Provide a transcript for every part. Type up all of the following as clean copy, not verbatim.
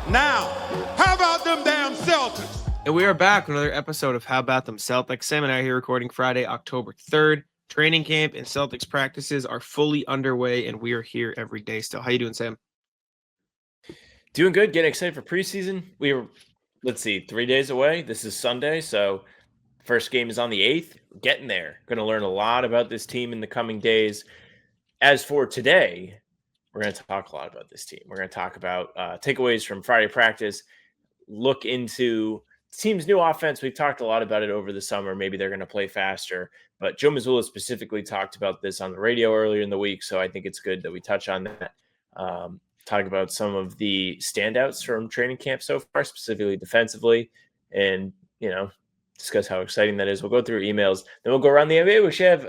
Now, how about them damn Celtics? And we are back with another episode of How About Them Celtics. Sam and I are here recording Friday, October 3rd. Training camp and Celtics practices are fully underway, and we are here every day still. How you doing, Sam? Doing good. Getting excited for preseason. We were, 3 days away. This is Sunday, so first game is on the 8th. Getting there. Going to learn a lot about this team in the coming days. As for today, we're going to talk a lot about this team. We're going to talk about takeaways from Friday practice, look into the team's new offense. We've talked a lot about it over the summer. Maybe they're going to play faster, but Joe Mazzulla specifically talked about this on the radio earlier in the week, so I think it's good that we touch on that. Talk about some of the standouts from training camp so far, specifically defensively, and, discuss how exciting that is. We'll go through emails. Then we'll go around the NBA. We should have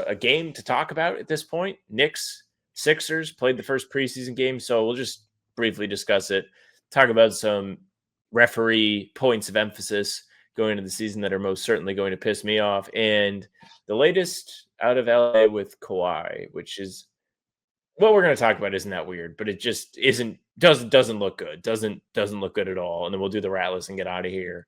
a game to talk about at this point. Knicks, Sixers played the first preseason game, so we'll just briefly discuss it. Talk about some referee points of emphasis going into the season that are most certainly going to piss me off. And the latest out of LA with Kawhi, which is what we're going to talk about. Isn't that weird? But it just doesn't look good. Doesn't look good at all. And then we'll do the rat list and get out of here.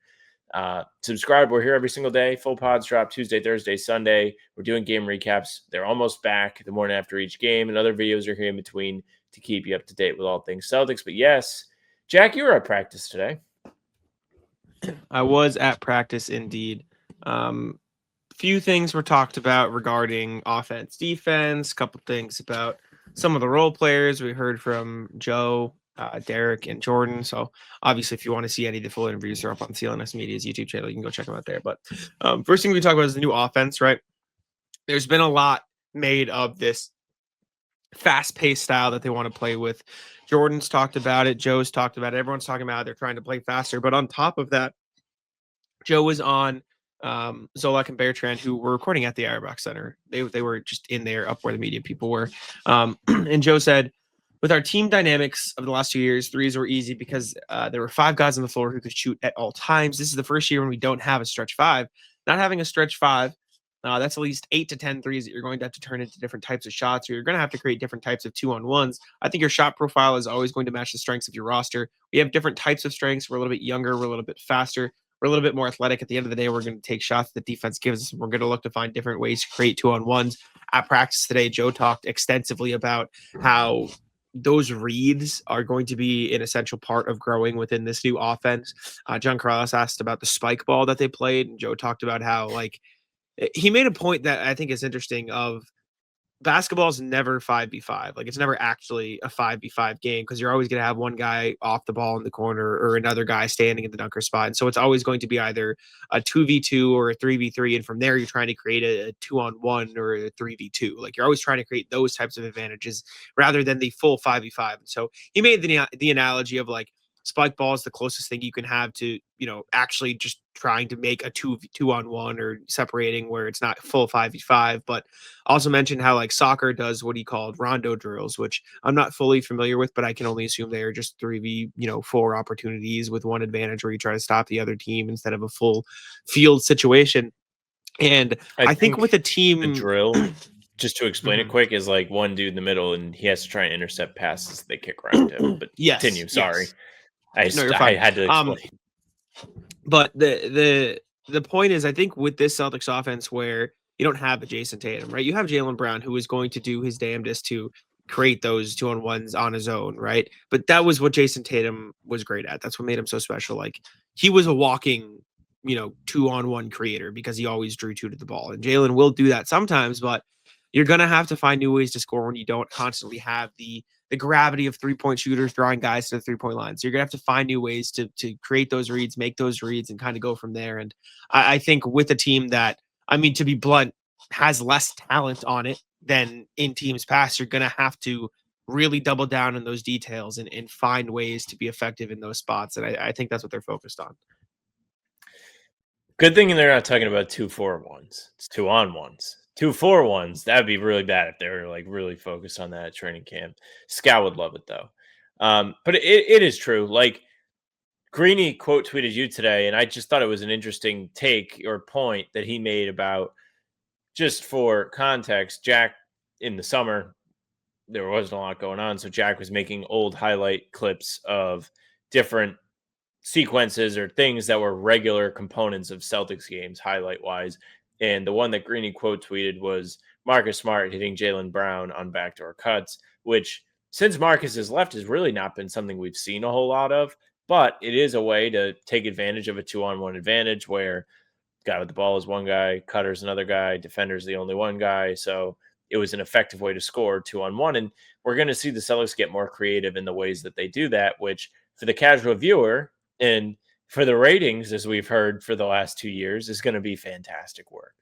Subscribe. We're here every single day. Full pods drop Tuesday, Thursday, Sunday. We're doing game recaps. They're almost back the morning after each game, and other videos are here in between to keep you up to date with all things Celtics. But yes, Jack, you were at practice today. I was at practice indeed. Few things were talked about regarding offense, defense, a couple things about some of the role players. We heard from Joe, Derek, and Jordan. So obviously, if you want to see any of the full interviews, they're up on CLNS Media's YouTube channel. You can go check them out there. But first thing we talk about is the new offense, right? There's been a lot made of this fast-paced style that they want to play with. Jordan's talked about it. Joe's talked about it. Everyone's talking about it. They're trying to play faster. But on top of that, Joe was on Zolak and Bertrand, who were recording at the Auerbach Center. They were just in there up where the media people were. And Joe said, with our team dynamics of the last 2 years, threes were easy because there were 5 guys on the floor who could shoot at all times. This is the first year when we don't have a stretch 5. Not having a stretch 5, that's at least 8 to 10 threes that you're going to have to turn into different types of shots, or you're going to have to create different types of 2-on-1s. I think your shot profile is always going to match the strengths of your roster. We have different types of strengths. We're a little bit younger. We're a little bit faster. We're a little bit more athletic. At the end of the day, we're going to take shots that defense gives us. We're going to look to find different ways to create 2-on-1s. At practice today, Joe talked extensively about how those reads are going to be an essential part of growing within this new offense. John Carlos asked about the spike ball that they played, and Joe talked about how, he made a point that I think is interesting of basketball is never 5v5. Like, it's never actually a 5v5 game because you're always going to have one guy off the ball in the corner or another guy standing in the dunker spot. And so it's always going to be either a 2v2 or a 3v3. And from there, you're trying to create a 2-on-1 or a 3v2. Like, you're always trying to create those types of advantages rather than the full 5v5. And so he made the analogy of spike ball is the closest thing you can have to, actually just trying to make a 2-on-1 or separating where it's not full 5v5, but also mentioned how soccer does what he called rondo drills, which I'm not fully familiar with, but I can only assume they are just 3v4 opportunities with one advantage where you try to stop the other team instead of a full field situation. And I think with a team, the drill, just to explain it quick, is one dude in the middle and he has to try and intercept passes they kick around him. But yes, continue. Sorry. Yes. I had to explain. But the point is, I think with this Celtics offense where you don't have a Jason Tatum, right? You have Jaylen Brown, who is going to do his damnedest to create those 2-on-1s on his own, right? But that was what Jason Tatum was great at. That's what made him so special. He was a walking, 2-on-1 creator because he always drew 2 to the ball. And Jaylen will do that sometimes, but you're going to have to find new ways to score when you don't constantly have the gravity of 3-point shooters drawing guys to the 3-point line. So you're going to have to find new ways to create those reads, make those reads, and kind of go from there. And I think with a team that, to be blunt, has less talent on it than in teams past, you're going to have to really double down on those details and find ways to be effective in those spots. And I think that's what they're focused on. Good thing they're not talking about 2-4-1s. It's 2-on-1s. 2-4-1s. That'd be really bad if they were really focused on that at training camp. Scout would love it though. But it is true. Greeny quote tweeted you today, and I just thought it was an interesting take or point that he made about, just for context, Jack in the summer, there wasn't a lot going on. So Jack was making old highlight clips of different sequences or things that were regular components of Celtics games, highlight wise. And the one that Greeny quote tweeted was Marcus Smart hitting Jaylen Brown on backdoor cuts, which since Marcus has left has really not been something we've seen a whole lot of. But it is a way to take advantage of a 2-on-1 advantage where guy with the ball is one guy, cutter's another guy, defender's the only one guy. So it was an effective way to score 2-on-1. And we're going to see the Celtics get more creative in the ways that they do that, which for the casual viewer and for the ratings, as we've heard for the last 2 years, is going to be fantastic work.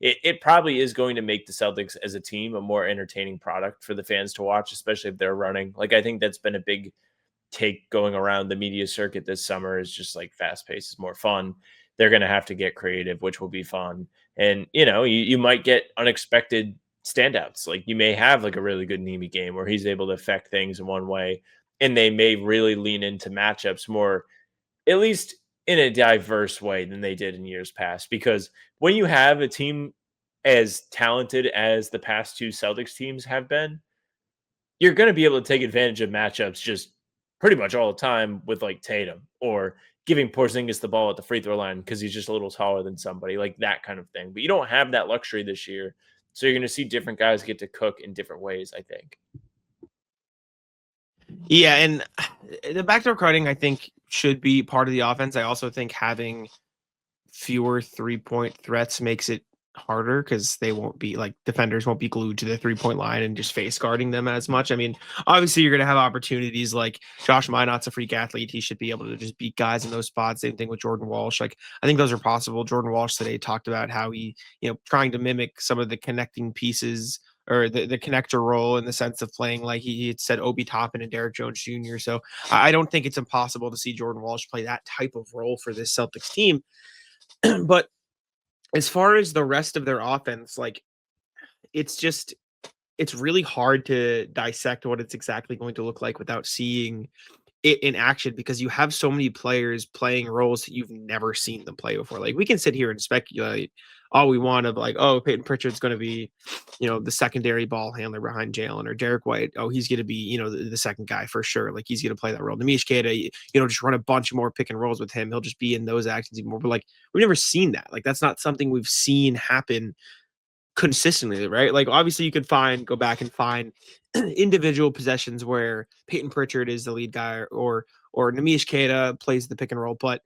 It probably is going to make the Celtics as a team a more entertaining product for the fans to watch, especially if they're running. Like, I think that's been a big take going around the media circuit this summer is just like fast pace is more fun. They're going to have to get creative, which will be fun. And, you might get unexpected standouts. Like you may have like a really good Nemi game where he's able to affect things in one way, and they may really lean into matchups more, at least in a diverse way than they did in years past. Because when you have a team as talented as the past two Celtics teams have been, you're going to be able to take advantage of matchups just pretty much all the time with like Tatum or giving Porzingis the ball at the free throw line because he's just a little taller than somebody, like that kind of thing. But you don't have that luxury this year. So you're going to see different guys get to cook in different ways, I think. Yeah, and the backdoor cutting, I think, should be part of the offense. I also think having fewer 3-point threats makes it harder because they won't be like defenders won't be glued to the 3-point line and just face guarding them as much. I mean, obviously you're going to have opportunities like Josh Minott's a freak athlete. He should be able to just beat guys in those spots. Same thing with Jordan Walsh. Like I think those are possible. Jordan Walsh today talked about how he, trying to mimic some of the connecting pieces or the connector role in the sense of playing like he had said Obi Toppin and Derrick Jones Jr. So I don't think it's impossible to see Jordan Walsh play that type of role for this Celtics team. But as far as the rest of their offense, like it's really hard to dissect what it's exactly going to look like without seeing it in action because you have so many players playing roles that you've never seen them play before. Like we can sit here and speculate all we want of like, oh, Peyton Pritchard's going to be, the secondary ball handler behind Jalen, or Derek White. Oh, he's going to be, the second guy for sure. Like he's going to play that role. Nemish Queta, just run a bunch more pick and rolls with him. He'll just be in those actions even more. But like we've never seen that. Like that's not something we've seen happen consistently, right? Like obviously you could go back and find individual possessions where Peyton Pritchard is the lead guy or Nemish Queta plays the pick and roll. But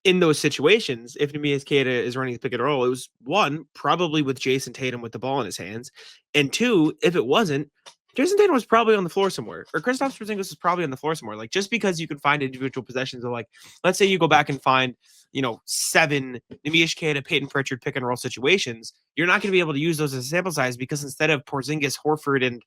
in those situations, if Nemish Queta is running the pick and roll, it was one, probably with Jason Tatum with the ball in his hands. And two, if it wasn't, Jason Tatum was probably on the floor somewhere, or Kristaps Porzingis was probably on the floor somewhere. Like just because you can find individual possessions of like, let's say you go back and find, 7 Nemish Queta, Peyton Pritchard pick and roll situations, you're not going to be able to use those as a sample size because instead of Porzingis, Horford, and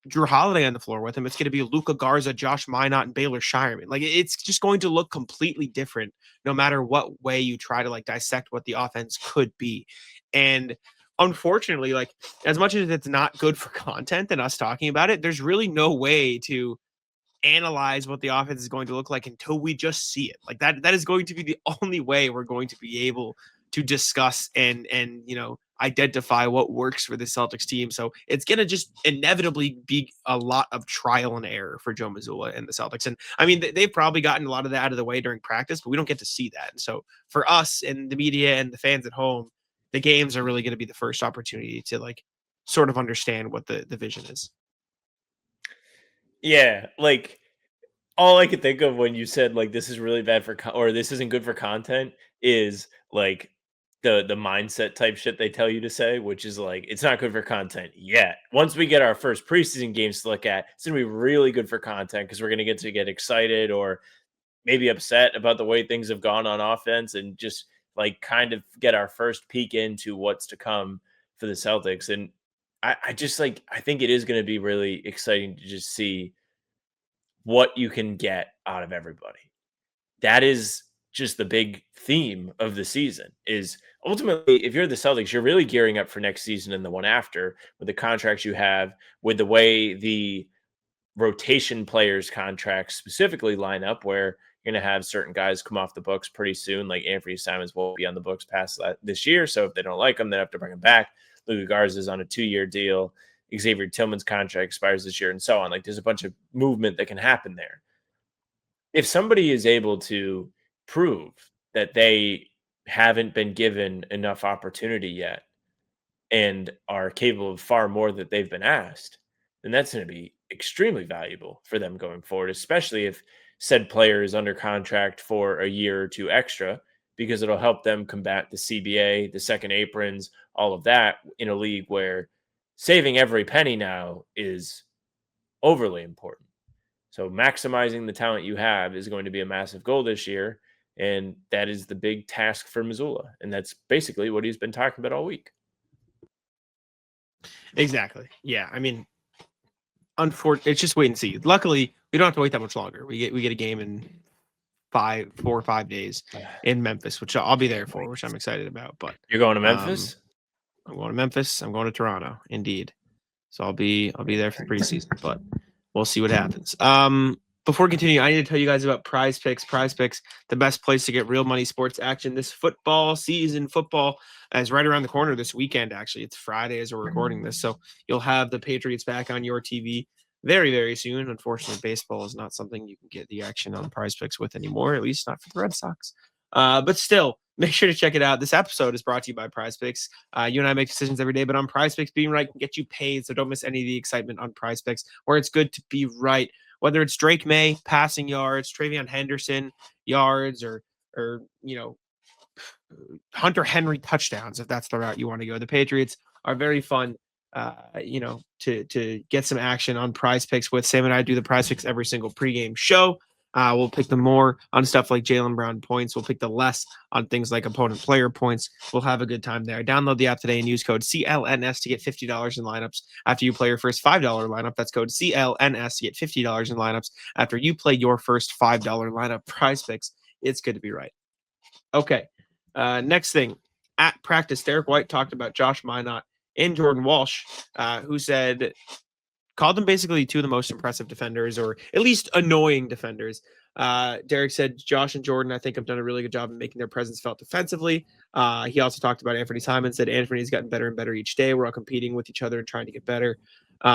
Drew Holiday on the floor with him, it's going to be Luka Garza, Josh Minott, and Baylor Shireman. Like it's just going to look completely different no matter what way you try to like dissect what the offense could be. And unfortunately, like as much as it's not good for content and us talking about it, there's really no way to analyze what the offense is going to look like until we just see it. Like that is going to be the only way we're going to be able to discuss and identify what works for the Celtics team. So it's going to just inevitably be a lot of trial and error for Joe Mazzulla and the Celtics. And I mean, they've probably gotten a lot of that out of the way during practice, but we don't get to see that. And so for us and the media and the fans at home, the games are really going to be the first opportunity to like sort of understand what the vision is. Yeah, like all I could think of when you said like this is really bad for or this isn't good for content is like the mindset type shit they tell you to say, which is like it's not good for content yet. Once we get our first preseason games to look at, it's gonna be really good for content because we're gonna get excited or maybe upset about the way things have gone on offense and just like kind of get our first peek into what's to come for the Celtics. And I just like I think it is going to be really exciting to just see what you can get out of everybody. That is just the big theme of the season is ultimately if you're the Celtics, you're really gearing up for next season and the one after with the contracts you have, with the way the rotation players contracts specifically line up where you're going to have certain guys come off the books pretty soon. Like Anthony Simons will be on the books past this year. So if they don't like him, they have to bring him back. Luka Garza is on a 2-year deal. Xavier Tillman's contract expires this year and so on. Like there's a bunch of movement that can happen there. if somebody is able to prove that they haven't been given enough opportunity yet and are capable of far more that they've been asked, then that's going to be extremely valuable for them going forward, especially if said player is under contract for a year or two extra, because it'll help them combat the CBA, the second aprons, all of that in a league where saving every penny now is overly important. So maximizing the talent you have is going to be a massive goal this year. And that is the big task for Mazzulla. And that's basically what he's been talking about all week. Exactly. Yeah. I mean, unfortunately, it's just wait and see. Luckily, we don't have to wait that much longer. We get a game in 4 or 5 days in Memphis, which I'll be there for, which I'm excited about. But You're going to Memphis? I'm going to Memphis. I'm going to Toronto, indeed. So I'll be there for the preseason, but we'll see what happens. Before we continue, I need to tell you guys about PrizePicks. PrizePicks, the best place to get real money sports action this football season. Football is right around the corner this weekend, actually. It's Friday as we're recording this. So you'll have the Patriots back on your TV very, very soon. Unfortunately, baseball is not something you can get the action on PrizePicks with anymore, at least not for the Red Sox. But still, make sure to check it out. This episode is brought to you by PrizePicks. You and I make decisions every day, but on PrizePicks, being right can get you paid. So don't miss any of the excitement on PrizePicks, where it's good to be right. Whether it's Drake May passing yards, Travion Henderson yards, or Hunter Henry touchdowns, if that's the route you want to go. The Patriots are very fun, to get some action on PrizePicks with. Sam and I do the PrizePicks every single pregame show. We'll pick the more on stuff like Jaylen Brown points. We'll pick the less on things like opponent player points. We'll have a good time there. Download the app today and use code CLNS to get $50 in lineups after you play your first $5 lineup. That's code CLNS to get $50 in lineups after you play your first $5 lineup. PrizePicks. It's good to be right. Okay. Next thing. At practice, Derek White talked about Josh Minott and Jordan Walsh, who called them basically two of the most impressive defenders, or at least annoying defenders. Derek said Josh and Jordan, I think, have done a really good job in making their presence felt defensively. He also talked about Anthony Simon, said Anthony's gotten better and better each day. We're all competing with each other and trying to get better. He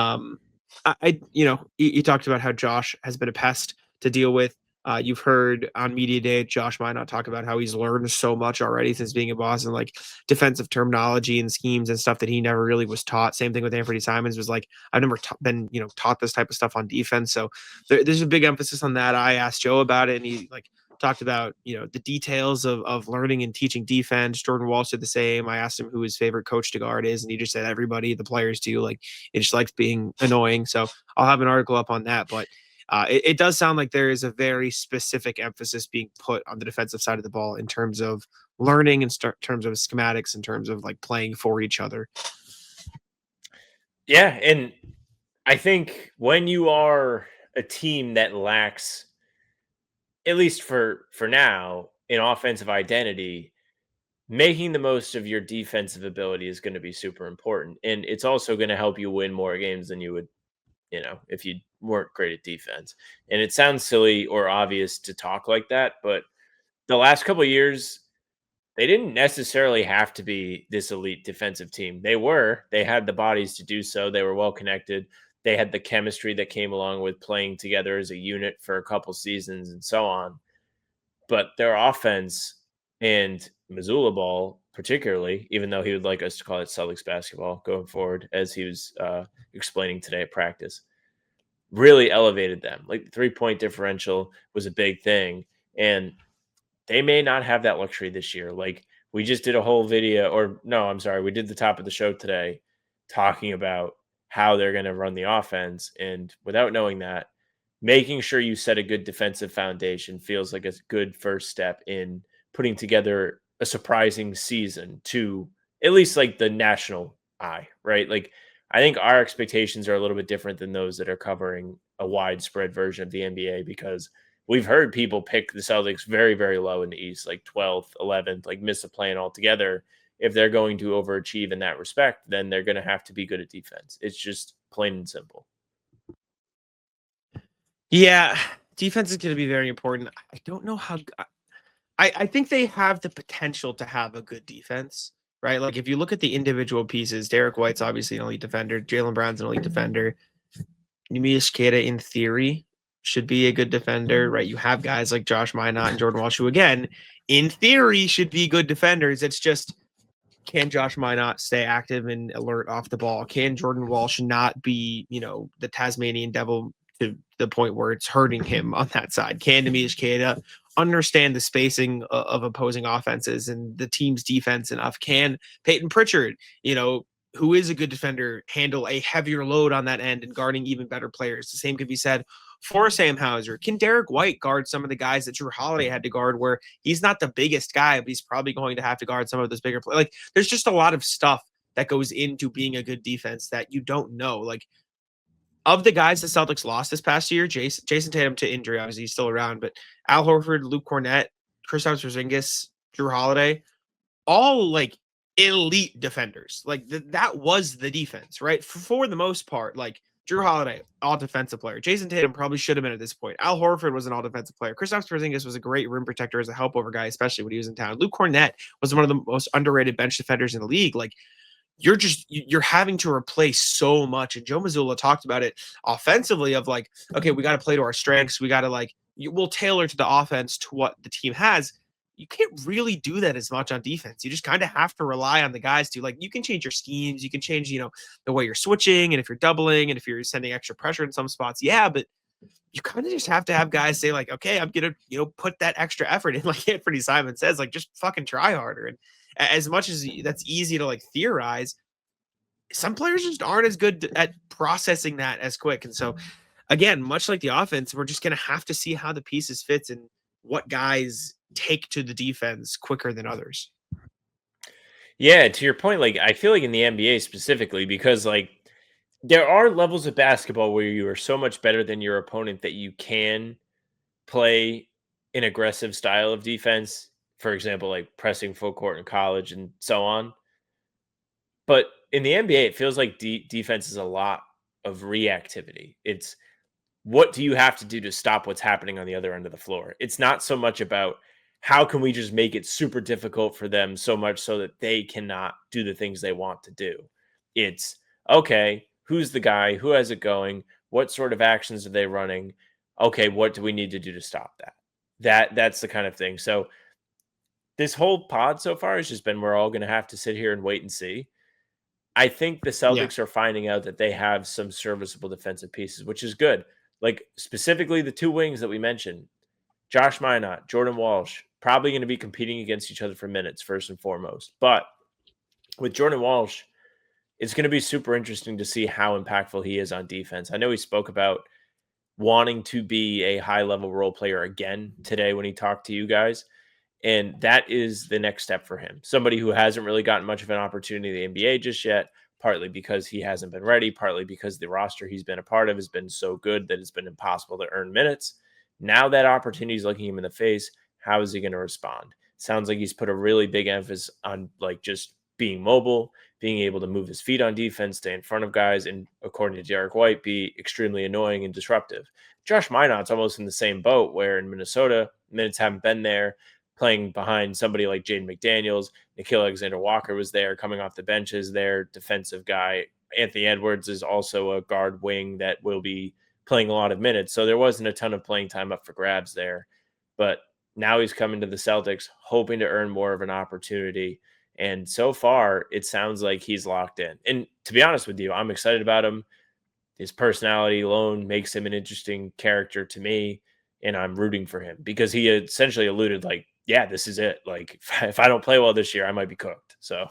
talked about how Josh has been a pest to deal with. You've heard on Media Day, Josh Minott talk about how he's learned so much already since being in Boston, like defensive terminology and schemes and stuff that he never really was taught. Same thing with Anthony Simons, was like, I've never been taught this type of stuff on defense. So there's a big emphasis on that. I asked Joe about it, and he talked about the details of learning and teaching defense. Jordan Walsh did the same. I asked him who his favorite coach to guard is, and he just said everybody, the players do. Like, it just likes being annoying. So I'll have an article up on that, but it does sound like there is a very specific emphasis being put on the defensive side of the ball in terms of learning, in terms of schematics, in terms of like playing for each other. Yeah, and I think when you are a team that lacks, at least for now, an offensive identity, making the most of your defensive ability is going to be super important. And it's also going to help you win more games than you would, if you weren't great at defense. And it sounds silly or obvious to talk like that, but the last couple of years, they didn't necessarily have to be this elite defensive team. They had the bodies to do so. They were well connected. They had the chemistry that came along with playing together as a unit for a couple seasons and so on. But their offense and Mazzulla ball, particularly, even though he would like us to call it Celtics basketball going forward, as he was explaining today at practice, really elevated them. Like, the 3-point differential was a big thing. And they may not have that luxury this year. Like, we just did a whole video, or no, I'm sorry, we did the top of the show today talking about how they're going to run the offense. And without knowing that, making sure you set a good defensive foundation feels like a good first step in putting together a surprising season to at least like the national eye, right? Like, I think our expectations are a little bit different than those that are covering a widespread version of the NBA, because we've heard people pick the Celtics very, very low in the East, like 12th, 11th, like miss a plan altogether. If they're going to overachieve in that respect, then they're going to have to be good at defense. It's just plain and simple. Yeah, defense is going to be very important. I don't know how. I think they have the potential to have a good defense, right? Like, if you look at the individual pieces, Derek White's obviously an elite defender. Jaylen Brown's an elite defender. Nemias Queta, in theory, should be a good defender, right? You have guys like Josh Minott and Jordan Walsh, who again, in theory, should be good defenders. It's just, can Josh Minott stay active and alert off the ball? Can Jordan Walsh not be, the Tasmanian devil to the point where it's hurting him on that side? Can Demetrius Queta understand the spacing of opposing offenses and the team's defense enough? Can Peyton Pritchard, who is a good defender, handle a heavier load on that end and guarding even better players? The same could be said for Sam Hauser. Can Derek White guard some of the guys that Drew Holiday had to guard, where he's not the biggest guy, but he's probably going to have to guard some of those bigger players? Like, there's just a lot of stuff that goes into being a good defense that you don't know. Like, of the guys the Celtics lost this past year, Jason Tatum to injury, obviously he's still around, but Al Horford, Luke Cornett, Kristaps Porzingis, Drew Holiday, all like elite defenders. Like that was the defense, right? For the most part, like Drew Holiday, all defensive player. Jason Tatum probably should have been at this point. Al Horford was an all defensive player. Kristaps Porzingis was a great rim protector as a help over guy, especially when he was in town. Luke Cornett was one of the most underrated bench defenders in the league. Like, you're having to replace so much. And Joe Mazzulla talked about it offensively of like, okay, we got to play to our strengths. We got to we'll tailor to the offense to what the team has. You can't really do that as much on defense. You just kind of have to rely on the guys to you can change your schemes. You can change, the way you're switching and if you're doubling and if you're sending extra pressure in some spots. Yeah, but you kind of just have to have guys say okay, I'm going to, put that extra effort in. Like Anthony Simon says, just fucking try harder. And as much as that's easy to theorize, some players just aren't as good at processing that as quick. And so again, much like the offense, we're just going to have to see how the pieces fits and what guys take to the defense quicker than others. Yeah, to your point, I feel like in the NBA specifically, because there are levels of basketball where you are so much better than your opponent that you can play an aggressive style of defense. For example, pressing full court in college and so on. But in the NBA, it feels like defense is a lot of reactivity. It's what do you have to do to stop what's happening on the other end of the floor? It's not so much about how can we just make it super difficult for them so much so that they cannot do the things they want to do. It's, okay, who's the guy? Who has it going? What sort of actions are they running? Okay, what do we need to do to stop that? That's the kind of thing. So this whole pod so far has just been, we're all going to have to sit here and wait and see. I think the Celtics are finding out that they have some serviceable defensive pieces, which is good. Specifically the two wings that we mentioned, Josh Minott, Jordan Walsh, probably going to be competing against each other for minutes first and foremost. But with Jordan Walsh, it's going to be super interesting to see how impactful he is on defense. I know he spoke about wanting to be a high-level role player again today when he talked to you guys. And that is the next step for him. Somebody who hasn't really gotten much of an opportunity in the NBA just yet, partly because he hasn't been ready, partly because the roster he's been a part of has been so good that it's been impossible to earn minutes. Now that opportunity is looking him in the face. How is he going to respond? Sounds like he's put a really big emphasis on just being mobile, being able to move his feet on defense, stay in front of guys, and according to Derek White, be extremely annoying and disruptive. Josh Minott's almost in the same boat, where in Minnesota, minutes haven't been there. Playing behind somebody like Jaden McDaniels, Nickeil Alexander-Walker was there, coming off the bench as their defensive guy. Anthony Edwards is also a guard wing that will be playing a lot of minutes. So there wasn't a ton of playing time up for grabs there. But now he's coming to the Celtics, hoping to earn more of an opportunity. And so far, it sounds like he's locked in. And to be honest with you, I'm excited about him. His personality alone makes him an interesting character to me. And I'm rooting for him because he essentially alluded yeah, this is it. If I don't play well this year, I might be cooked. So,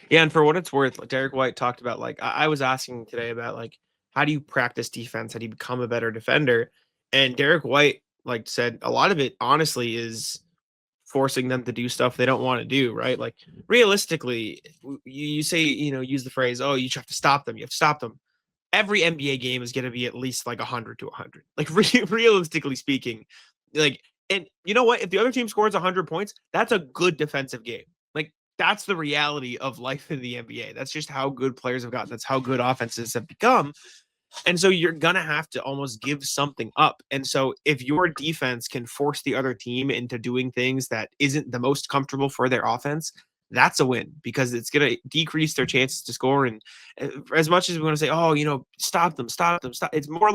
yeah. And for what it's worth, Derek White talked about, I was asking today about, how do you practice defense? How do you become a better defender? And Derek White, said a lot of it, honestly, is forcing them to do stuff they don't want to do, right? Realistically, you say, use the phrase, oh, you have to stop them. You have to stop them. Every NBA game is going to be at least 100 to 100. Realistically speaking, and you know what? If the other team scores 100 points, that's a good defensive game. That's the reality of life in the NBA. That's just how good players have gotten. That's how good offenses have become. And so you're going to have to almost give something up. And so if your defense can force the other team into doing things that isn't the most comfortable for their offense, that's a win because it's going to decrease their chances to score. And as much as we want to say, oh, stop them. It's more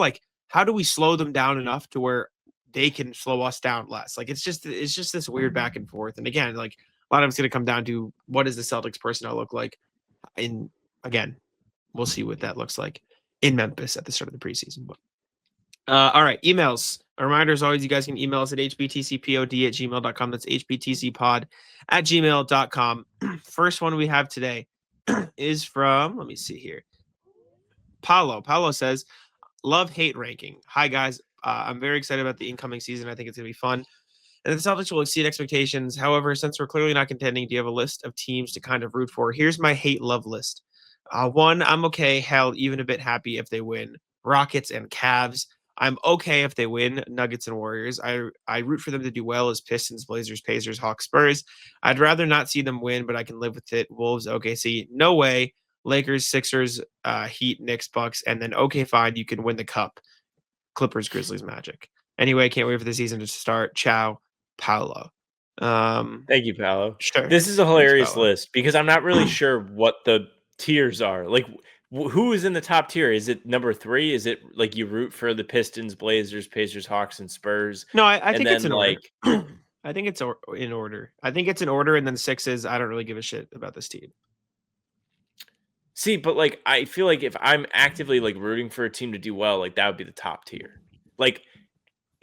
how do we slow them down enough to where they can slow us down less? Like it's just this weird back and forth. And again, like a lot of it's going to come down to what does the Celtics personnel look like? And again, we'll see what that looks like in Memphis at the start of the preseason. But all right, emails. A reminder, as always, you guys can email us at hbtcpod@gmail.com. That's hbtcpod@gmail.com. First one we have today is from, let me see here. Paulo. Paulo says, love-hate ranking. Hi, guys. I'm very excited about the incoming season. I think it's going to be fun. And the Celtics will exceed expectations. However, since we're clearly not contending, do you have a list of teams to kind of root for? Here's my hate-love list. One, I'm okay, hell, even a bit happy if they win. Rockets and Cavs. I'm okay if they win. Nuggets and Warriors. I root for them to do well as Pistons, Blazers, Pacers, Hawks, Spurs. I'd rather not see them win, but I can live with it. Wolves, OKC, no way. Lakers, Sixers, Heat, Knicks, Bucks, and then okay, fine, you can win the cup. Clippers, Grizzlies, Magic. Anyway, can't wait for the season to start. Ciao, Paolo. Thank you, Paolo. Sure. This is a hilarious Paolo. list because I'm not really sure what the tiers are. Like, who is in the top tier? Is it number 3? Is it like you root for the Pistons, Blazers, Pacers, Hawks, and Spurs? No, I think then, it's in order. I think it's in order. I think it's in order, and then 6 is I don't really give a shit about this team. See, but like I feel like if I'm actively like rooting for a team to do well, like that would be the top tier. Like,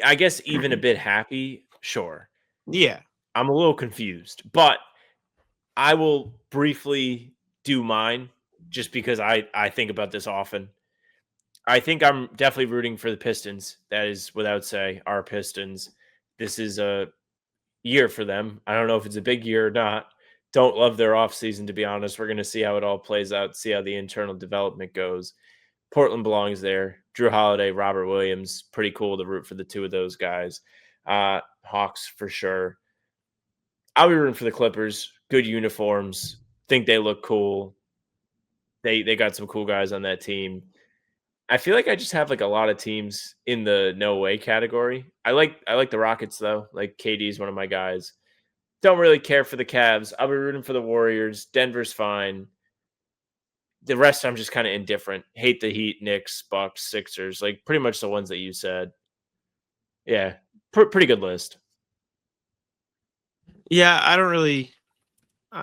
I guess even a bit happy, sure. Yeah. I'm a little confused, but I will briefly do mine just because I think about this often. I think I'm definitely rooting for the Pistons. That is without say our Pistons. This is a year for them. I don't know if it's a big year or not. Don't love their offseason, to be honest. We're going to see how it all plays out, see how the internal development goes. Portland belongs there. Drew Holiday, Robert Williams, pretty cool to root for the two of those guys. Hawks for sure. I'll be rooting for the Clippers. Good uniforms. Think they look cool. They got some cool guys on that team. I feel like I just have like a lot of teams in the no way category. I like the Rockets though. Like KD is one of my guys. Don't really care for the Cavs. I'll be rooting for the Warriors. Denver's fine. The rest I'm just kind of indifferent. Hate the Heat, Knicks, Bucks, Sixers. Like pretty much the ones that you said. Yeah, pretty good list. Yeah, I don't really.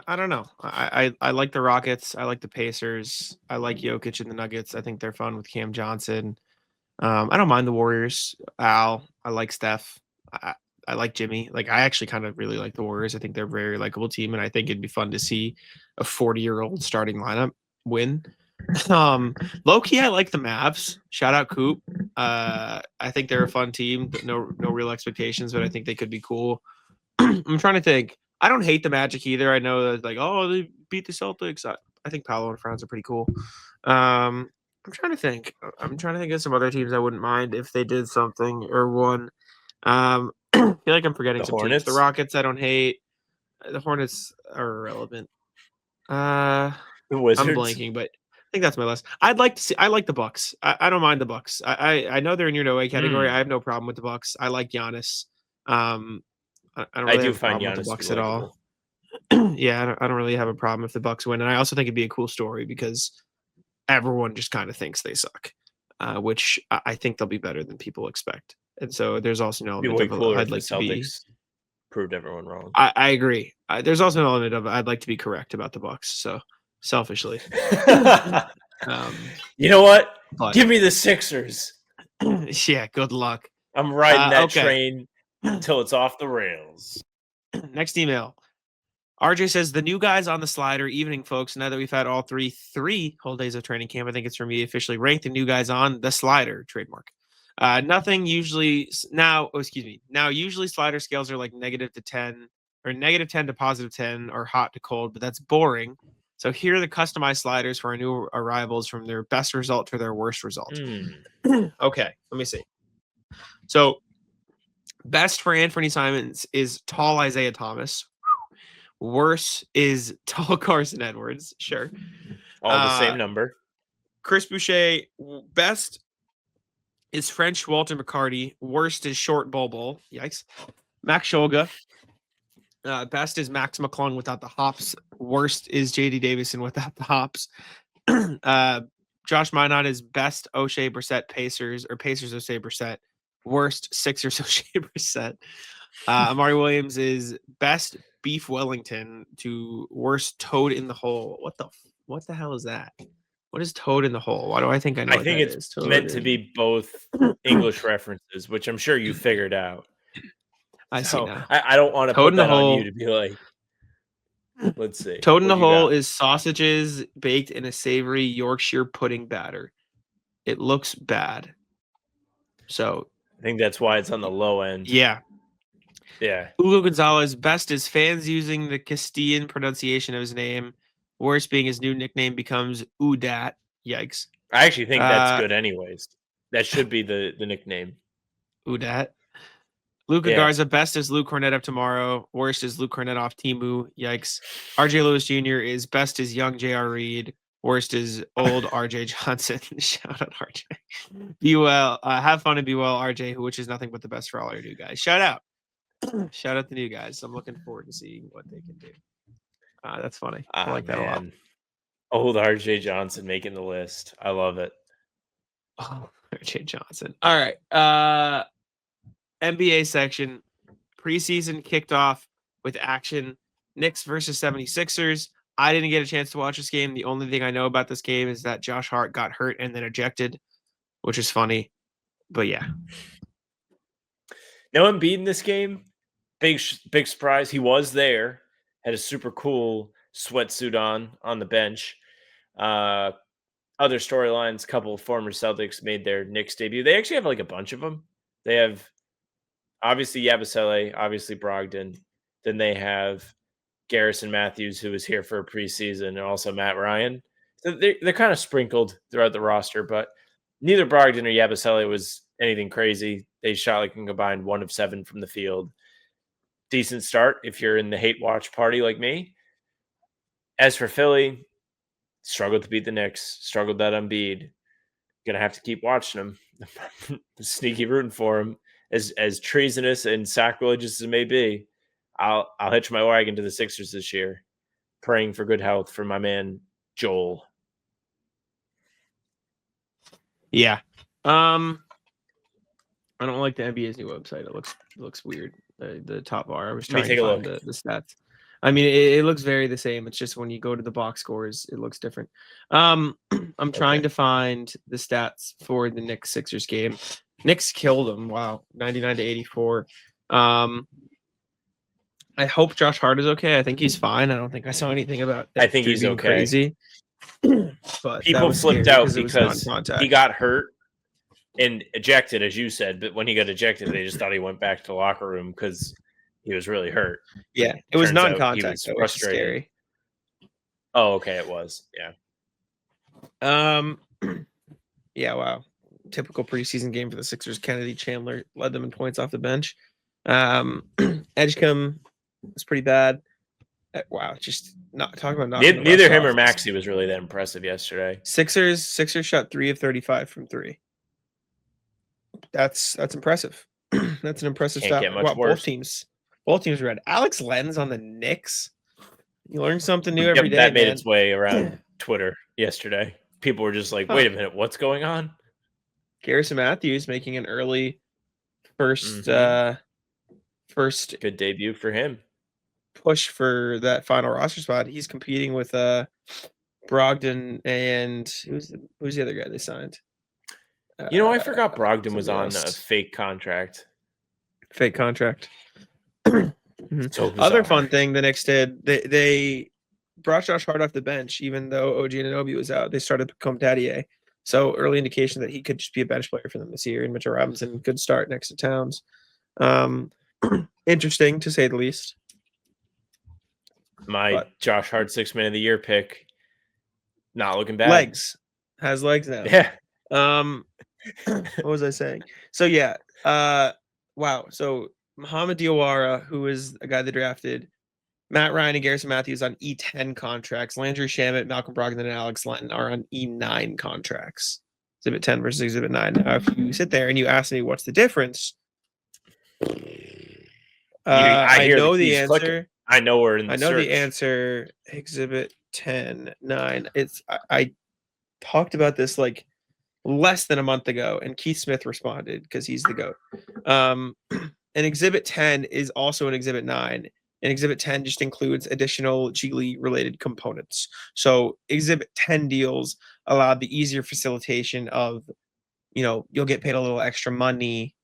I don't know. I like the Rockets. I like the Pacers. I like Jokic and the Nuggets. I think they're fun with Cam Johnson. I don't mind the Warriors. I like Steph. I like Jimmy. Like I actually kind of really like the Warriors. I think they're a very likable team, and I think it'd be fun to see a 40-year-old starting lineup win. Low key, I like the Mavs. Shout out Coop. I think they're a fun team. No real expectations, but I think they could be cool. I'm trying to think. I don't hate the Magic either. I know that like, oh, they beat the Celtics. I think Paolo and Franz are pretty cool. I'm trying to think. I'm trying to think of some other teams I wouldn't mind if they did something or won. I feel like I'm forgetting some Hornets? teams. The Rockets I don't hate. The Hornets are irrelevant. The Wizards. I'm blanking, but I think that's my list. I'd like to see. I like the Bucks. I don't mind the Bucks. I know they're in your no way category. I have no problem with the Bucks. I like Giannis. I don't really have a problem with the Bucks at all. Yeah, I don't really have a problem if the Bucks win, and I also think it'd be a cool story because everyone just kind of thinks they suck, which I think they'll be better than people expect. And so there's also an element of I'd like to be proved everyone wrong. I agree. There's also an element of I'd like to be correct about the Bucks. So selfishly, you know what? Give me the Sixers. Yeah, good luck. I'm riding that train until it's off the rails. Next email. RJ says the new guys on the slider. Evening, folks. Now that we've had all three whole days of training camp, I think it's for me officially ranked the new guys on the slider trademark. Nothing usually now. Now usually slider scales are like -10 or -10 to +10 or hot to cold, but that's boring. So here are the customized sliders for our new arrivals from their best result to their worst result. Okay, let me see. So best for Anthony Simons is tall Isaiah Thomas. Worse is tall Carson Edwards. Sure. All the same number. Chris Boucher. Best is French Walter McCarty. Worst is short Bol. Yikes. Max Shulga. Best is Max McClung without the hops. Worst is JD Davison without the hops. Josh Minott is best O'Shea Brissett Pacers or Pacers O'Shea Brissett, worst Sixers O'Shea Brissett. Amari Williams is best Beef Wellington to worst Toad in the Hole. What the hell is that? What is Toad in the Hole? Why do I think I know I what think that it's is? Toad meant to be both English references, which I'm sure you figured out. I see now. I don't want to Toad put in the that on Hole. you to be like, let's see. Toad in What the you got? Hole is sausages baked in a savory Yorkshire pudding batter. It looks bad. So I think that's why it's on the low end. yeah. Yeah. Hugo Gonzalez, best is fans using the Castilian pronunciation of his name. Worst being his new nickname becomes Udat. Yikes. I actually think that's good anyways. That should be the nickname. Udat. Luca Garza, best is Luke Cornett of tomorrow. Worst is Luke Cornett off Timu. Yikes. RJ Lewis Jr. is best is young J.R. Reed. Worst is old RJ Johnson. Shout out RJ. Be well. Have fun and be well, RJ, which is nothing but the best for all our new guys. Shout out. Shout out the new guys. I'm looking forward to seeing what they can do. That's funny. I like that a lot. Old RJ Johnson making the list. I love it. Oh, RJ Johnson. All right. NBA section. Preseason kicked off with action. Knicks versus 76ers. I didn't get a chance to watch this game. The only thing I know about this game is that Josh Hart got hurt and then ejected, which is funny. But yeah. No Embiid in this game. Big surprise. He was there. Had a super cool sweatsuit on the bench. Other storylines, a couple of former Celtics made their Knicks debut. They actually have like a bunch of them. They have obviously Yabusele, obviously Brogdon. Then they have Garrison Matthews, who was here for a preseason, and also Matt Ryan. So they're kind of sprinkled throughout the roster, but neither Brogdon or Yabusele was anything crazy. They shot like a combined 1 of 7 from the field. Decent start if you're in the hate watch party like me. As for Philly, struggled to beat the Knicks, struggled that Embiid. Gonna have to keep watching them. Sneaky rooting for him. As treasonous and sacrilegious as it may be, I'll hitch my wagon to the Sixers this year, praying for good health for my man Joel. Yeah. I don't like the NBA's new website. It looks weird. The top bar. I was trying to find the stats. I mean, it looks very the same. It's just when you go to the box scores, it looks different. I'm trying to find the stats for the Knicks Sixers game. Knicks killed them. Wow, 99-84. I hope Josh Hart is okay. I think he's fine. I don't think I saw anything about. I think he's okay. Crazy. But people flipped out because he got hurt and ejected, as you said. But when he got ejected, they just thought he went back to the locker room because he was really hurt. Yeah, it was non-contact. That was scary. Oh, okay, it was. Yeah. Yeah. Wow. Typical preseason game for the Sixers. Kennedy Chandler led them in points off the bench. Edgecombe was pretty bad. Wow, just not talking about neither him or Maxey was really that impressive yesterday. Sixers shot 3 of 35 from 3. That's impressive. That's an impressive stat. Get much worse. Both teams read. Alex Len's on the Knicks. You learn something new every day. That made its way around Twitter yesterday. People were just like, "Wait a minute, what's going on?" Garrison Matthews making an early first good debut for him. Push for that final roster spot. He's competing with Brogdon and who's the other guy they signed? I forgot Brogdon was on a fake contract. So other fun thing the Knicks did, they brought Josh Hart off the bench, even though OG Anunoby was out. They started Comtadier. So early indication that he could just be a bench player for them this year. And Mitchell Robinson, good start next to Towns. Interesting to say the least. Josh Hart 6 Man of the Year pick, not looking bad. Has legs now. Yeah. What was I saying? So yeah. Wow. So Muhammad Diawara, who is a guy they drafted, Matt Ryan and Garrison Matthews on E10 contracts. Landry Shamet, Malcolm Brogdon, and Alex Len are on E9 contracts. Exhibit 10 versus Exhibit 9. Now, if you sit there and you ask me what's the difference, I know the answer. Clicking. I know we're in the I know the answer. Exhibit 10, 9. talked about this like less than a month ago, and Keith Smith responded because he's the GOAT. And Exhibit 10 is also an Exhibit 9. And Exhibit 10 just includes additional G League related components. So Exhibit 10 deals allow the easier facilitation of, you'll get paid a little extra money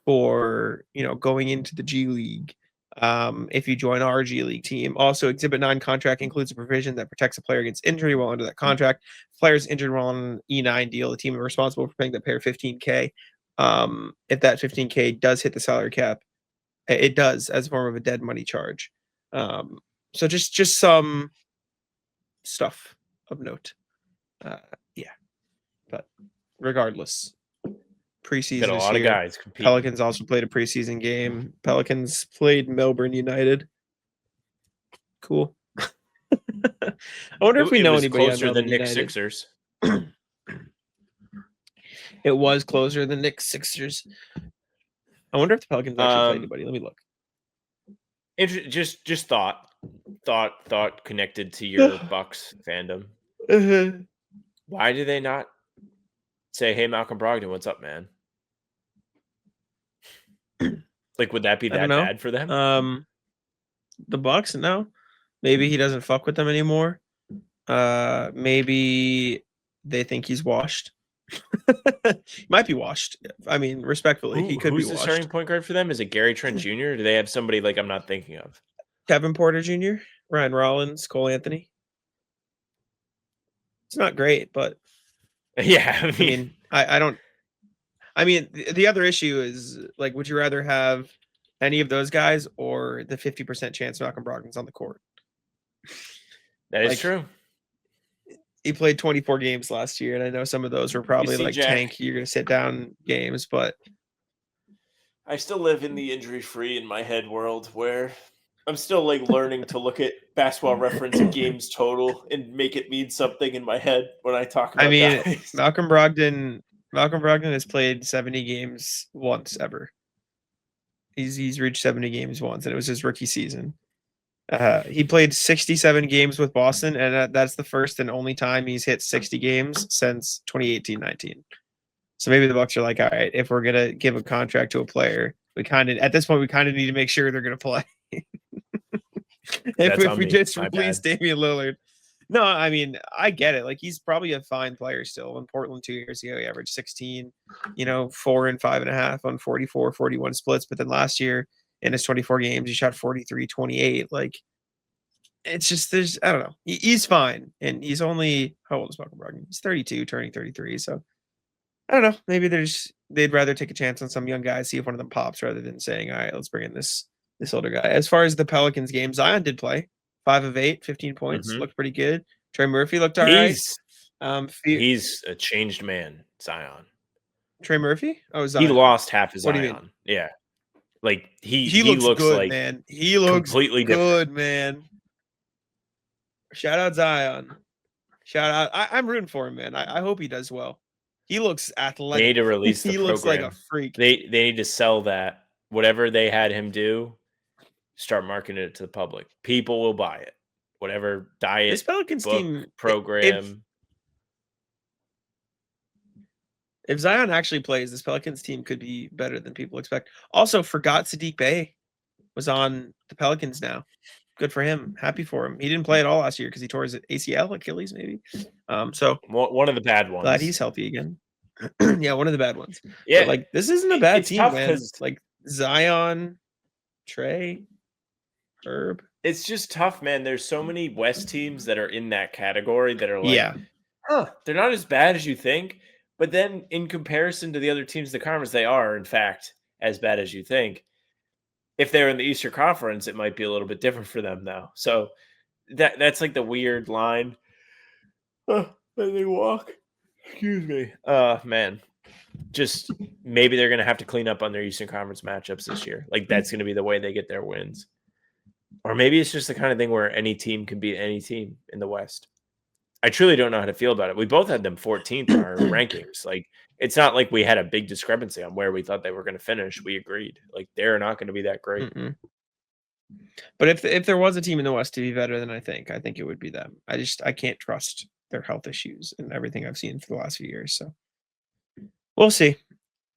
for, going into the G League if you join our G League team. Also, Exhibit 9 contract includes a provision that protects a player against injury while under that contract. If the player is injured while on an E9 deal, the team is responsible for paying the player $15K. If that $15K does hit the salary cap, it does as a form of a dead money charge. So just some stuff of note. Yeah, but regardless, preseason Got a is lot here. of guys competing. Pelicans also played a preseason game. Pelicans played Melbourne United. Cool. I wonder if we know anybody closer on than Melbourne Knicks United. Sixers. It was closer than Knicks Sixers. I wonder if the Pelicans actually played anybody. Let me look. Just thought connected to your Bucks fandom. Why do they not say, "Hey, Malcolm Brogdon, what's up, man"? Like, would that be that bad for them? The Bucks, no. Maybe he doesn't fuck with them anymore. Maybe they think he's washed. Might be washed. I mean, respectfully, he could be Who's washed. the starting point guard for them? Is it Gary Trent Jr.? Or do they have somebody like I'm not thinking of? Kevin Porter Jr., Ryan Rollins, Cole Anthony. It's not great, but yeah, I don't. I mean, the other issue is, like, would you rather have any of those guys or the 50% chance Malcolm Brogdon's on the court? That is true. He played 24 games last year, and I know some of those were probably like tank, you're going to sit down games, but I still live in the injury-free in my head world where I'm still like learning to look at Basketball Reference games total and make it mean something in my head when I talk about guys. Malcolm Brogdon has played 70 games once ever. He's reached 70 games once, and it was his rookie season. He played 67 games with Boston, and that's the first and only time he's hit 60 games since 2018-19. So maybe the Bucks are like, all right, if we're gonna give a contract to a player, at this point we kind of need to make sure they're gonna play. if we just release Damian Lillard. No, I mean, I get it. Like, he's probably a fine player still. In Portland 2 years ago, he averaged 16, 4 and 5.5 on 44, 41 splits. But then last year, in his 24 games, he shot 43, 28. Like, it's just, I don't know. He's fine. And he's only, how old is Malcolm Brogdon? He's 32, turning 33. So, I don't know. Maybe they'd rather take a chance on some young guys, see if one of them pops, rather than saying, all right, let's bring in this older guy. As far as the Pelicans game, Zion did play. 5 of 8, 15 points. Looked pretty good. Trey Murphy looked all right. He's a changed man, Zion. Trey Murphy? Oh, Zion. He lost half his Zion. What do you mean? Yeah. Like, he looks good, like, man. He looks completely good, man. Shout out Zion. Shout out. I'm rooting for him, man. I hope he does well. He looks athletic. They need to release the he program. Looks like a freak. They need to sell that. Whatever they had him do, start marketing it to the public. People will buy it. Whatever diet, this Pelicans book, team program. If Zion actually plays, this Pelicans team could be better than people expect. Also, forgot Sadiq Bey was on the Pelicans now. Good for him. Happy for him. He didn't play at all last year because he tore his ACL, Achilles, maybe. So one of the bad ones. Glad he's healthy again. Yeah, one of the bad ones. Yeah, but, like, this isn't a bad team, man. 'Cause, like, Zion, Trey, Herb. It's just tough, man. There's so many West teams that are in that category that are like, they're not as bad as you think. But then in comparison to the other teams in the conference, they are, in fact, as bad as you think. If they're in the Eastern Conference, it might be a little bit different for them now. So that's like the weird line. That they walk. Excuse me. Man. Just maybe they're going to have to clean up on their Eastern Conference matchups this year. Like, that's going to be the way they get their wins. Or maybe it's just the kind of thing where any team can beat any team in the West. I truly don't know how to feel about it. We both had them 14th in our rankings. Like, it's not like we had a big discrepancy on where we thought they were going to finish. We agreed. Like, they're not going to be that great. But if there was a team in the West to be better than I think it would be them. I can't trust their health issues and everything I've seen for the last few years. So we'll see.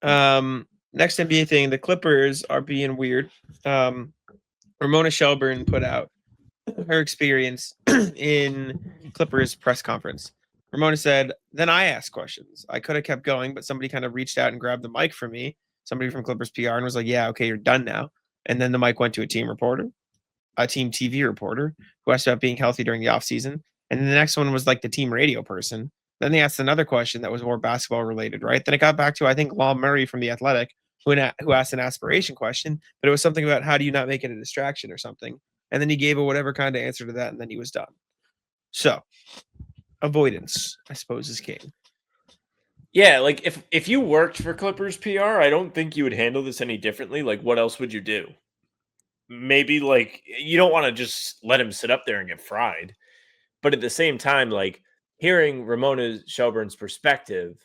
Next NBA thing, the Clippers are being weird. Ramona Shelburne put out her experience in Clippers press conference. Ramona said, then I asked questions. I could have kept going, but somebody kind of reached out and grabbed the mic from me. Somebody from Clippers PR and was like, yeah, okay, you're done now. And then the mic went to a team reporter, a team TV reporter who asked about being healthy during the offseason. And then the next one was like the team radio person. Then they asked another question that was more basketball related, right? Then it got back to, I think, Law Murray from The Athletic, who asked an aspiration question, but it was something about how do you not make it a distraction or something. And then he gave a whatever kind of answer to that, and then he was done. So, avoidance, I suppose, is king. Yeah, like if you worked for Clippers PR, I don't think you would handle this any differently. Like, what else would you do? Maybe, like, you don't want to just let him sit up there and get fried. But at the same time, like, hearing Ramona Shelburne's perspective,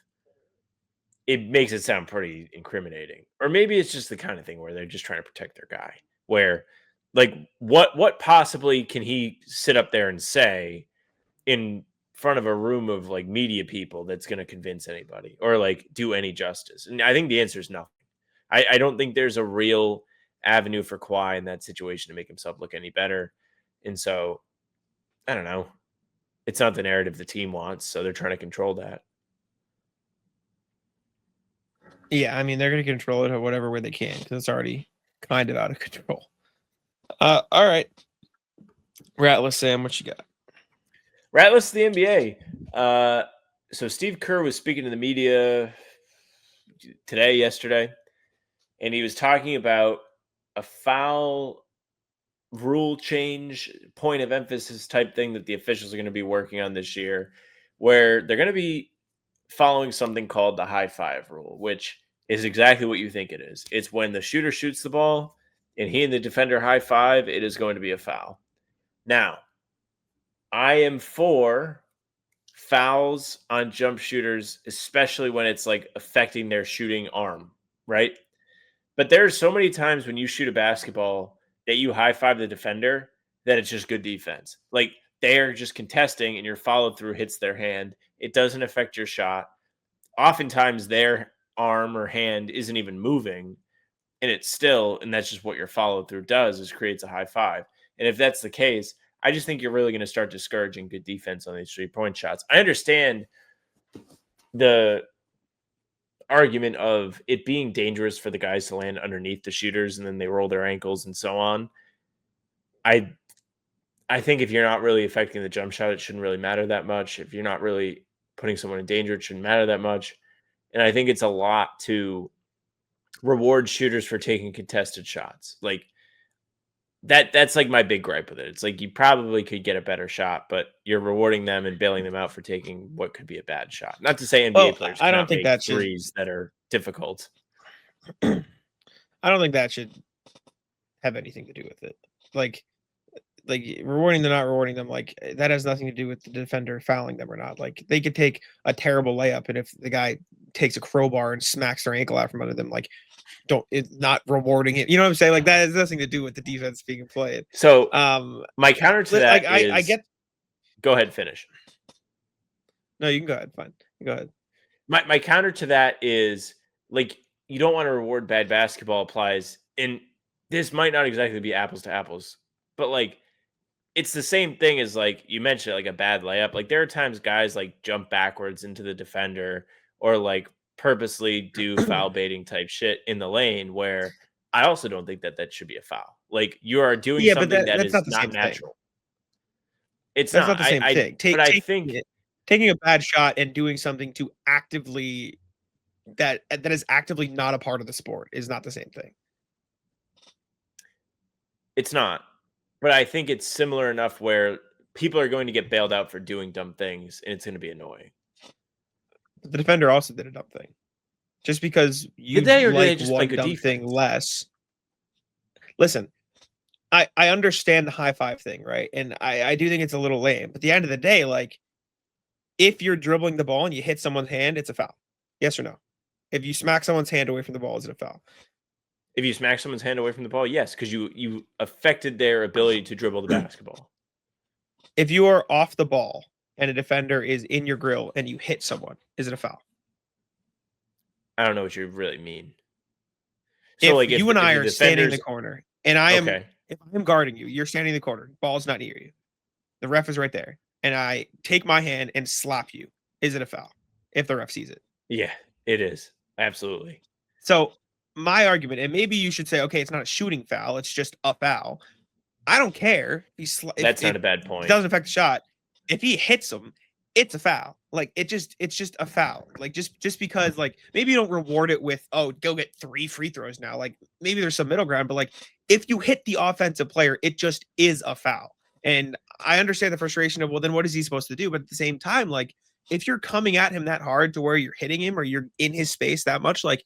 it makes it sound pretty incriminating. Or maybe it's just the kind of thing where they're just trying to protect their guy. Where, like, what possibly can he sit up there and say in front of a room of like media people that's going to convince anybody or like do any justice? And I think the answer is nothing. I don't think there's a real avenue for Kawhi in that situation to make himself look any better. And so, I don't know. It's not the narrative the team wants, so they're trying to control that. Yeah, I mean, they're going to control it whatever way they can because it's already kind of out of control. All right. Ratless Sam, what you got? Ratless the NBA. So Steve Kerr was speaking to the media yesterday, and he was talking about a foul rule change, point of emphasis type thing that the officials are going to be working on this year, where they're going to be following something called the high five rule, which is exactly what you think it is. It's when the shooter shoots the ball and he and the defender high five, it is going to be a foul. Now, I am for fouls on jump shooters, especially when it's like affecting their shooting arm, right? But there's so many times when you shoot a basketball that you high five the defender that it's just good defense. Like they're just contesting and your follow through hits their hand. It doesn't affect your shot. Oftentimes their arm or hand isn't even moving and it's still, and that's just what your follow through does is creates a high five. And if that's the case, I just think you're really going to start discouraging good defense on these 3-point shots. I understand the argument of it being dangerous for the guys to land underneath the shooters and then they roll their ankles and so on. I think if you're not really affecting the jump shot, it shouldn't really matter that much. If you're not really putting someone in danger, it shouldn't matter that much. And I think it's a lot to reward shooters for taking contested shots. Like that's like my big gripe with it. It's like you probably could get a better shot, but you're rewarding them and bailing them out for taking what could be a bad shot. Not to say NBA players I don't cannot think make that threes that are difficult. I don't think that should have anything to do with it. Like rewarding them, not rewarding them, like that has nothing to do with the defender fouling them or not. Like they could take a terrible layup, and if the guy takes a crowbar and smacks their ankle out from under them, like it's not rewarding it. You know what I'm saying? Like that has nothing to do with the defense being played. So my counter to that is I get. Go ahead, finish. No, you can go ahead. Fine, go ahead. My counter to that is like you don't want to reward bad basketball applies, and this might not exactly be apples to apples, but like it's the same thing as like you mentioned, like a bad layup. Like there are times guys like jump backwards into the defender or like purposely do foul baiting type shit in the lane where I also don't think that should be a foul. Like you are doing something that is not natural. It's that's not the same thing. But I think taking a bad shot and doing something to actively that is actively not a part of the sport is not the same thing. It's not. But I think it's similar enough where people are going to get bailed out for doing dumb things, and it's going to be annoying. The defender also did a dumb thing. Just because you like one dumb thing less. Listen, I understand the high five thing, right? And I do think it's a little lame. But at the end of the day, like, if you're dribbling the ball and you hit someone's hand, it's a foul. Yes or no? If you smack someone's hand away from the ball, is it a foul? If you smack someone's hand away from the ball, yes, because you affected their ability to dribble the basketball. If you are off the ball and a defender is in your grill and you hit someone, is it a foul? I don't know what you really mean. If So like you and I the are standing in the defenders, corner and okay, if I'm guarding you, you're standing in the corner, ball's not near you, the ref is right there, and I take my hand and slap you, is it a foul if the ref sees it? yeah, it is absolutely. So my argument, and maybe you should say, okay, it's not a shooting foul, it's just a foul. I don't care if That's not it a bad point. doesn't affect the shot. If he hits him, it's a foul. Like it's just a foul. Like just because like maybe you don't reward it with, oh, go get 3 free throws now. Like maybe there's some middle ground, but like if you hit the offensive player, it just is a foul. And I understand the frustration of, well, then what is he supposed to do? But at the same time, like if you're coming at him that hard to where you're hitting him or you're in his space that much, like